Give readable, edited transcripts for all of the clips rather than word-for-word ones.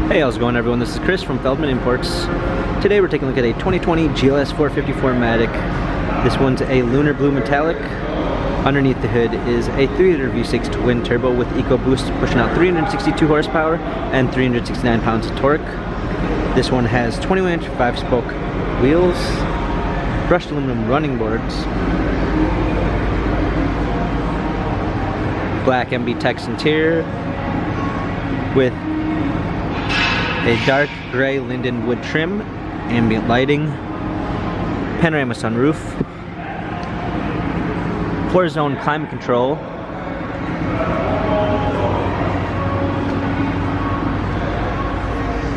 Hey, how's it going everyone? This is Chris from Feldmann Imports. Today we're taking a look at a 2020 GLS 450 4MATIC. This one's a lunar blue metallic. Underneath the hood is a 3-liter V6 twin turbo with EcoBoost pushing out 362 horsepower and 369 pounds of torque. This one has 21-inch 5-spoke wheels, brushed aluminum running boards, black MB Tex interior with a dark gray linden wood trim, ambient lighting, panorama sunroof, 4-zone climate control,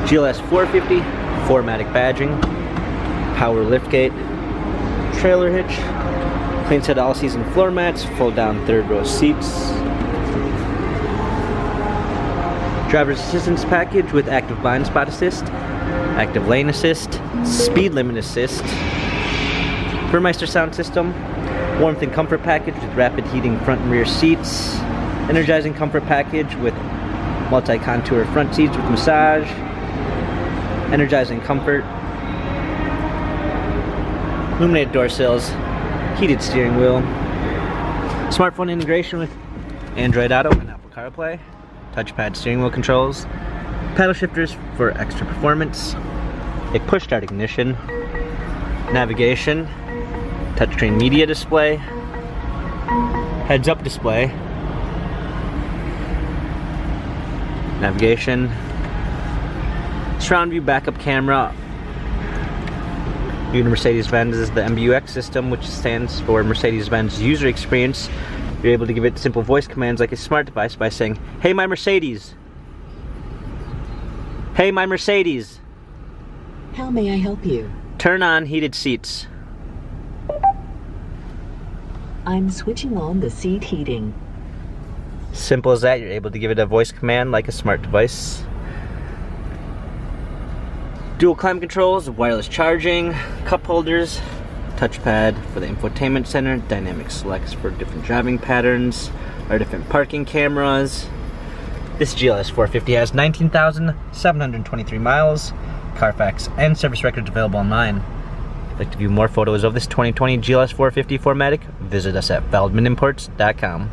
GLS 450 4MATIC badging, power liftgate, trailer hitch, clean set all-season floor mats, fold down third row seats, driver's assistance package with active blind spot assist, active lane assist, speed limit assist, Burmeister sound system, warmth and comfort package with rapid heating front and rear seats, energizing comfort package with multi-contour front seats with massage, energizing comfort, illuminated door sills, heated steering wheel, smartphone integration with Android Auto and Apple CarPlay, touchpad steering wheel controls, paddle shifters for extra performance, a push start ignition, navigation, touchscreen media display, heads up display, navigation, surround view backup camera. Due to Mercedes-Benz is the MBUX system, which stands for Mercedes-Benz User Experience. You're able to give it simple voice commands like a smart device by saying, "Hey, my Mercedes." "Hey, my Mercedes." How may I help you? "Turn on heated seats." I'm switching on the seat heating. Simple as that. You're able to give it a voice command like a smart device. Dual climate controls, wireless charging, cup holders, touchpad for the infotainment center, dynamic selects for different driving patterns, or different parking cameras. This GLS 450 has 19,723 miles, Carfax and service records available online. If you'd like to view more photos of this 2020 GLS 450 4MATIC, visit us at feldmannimports.com.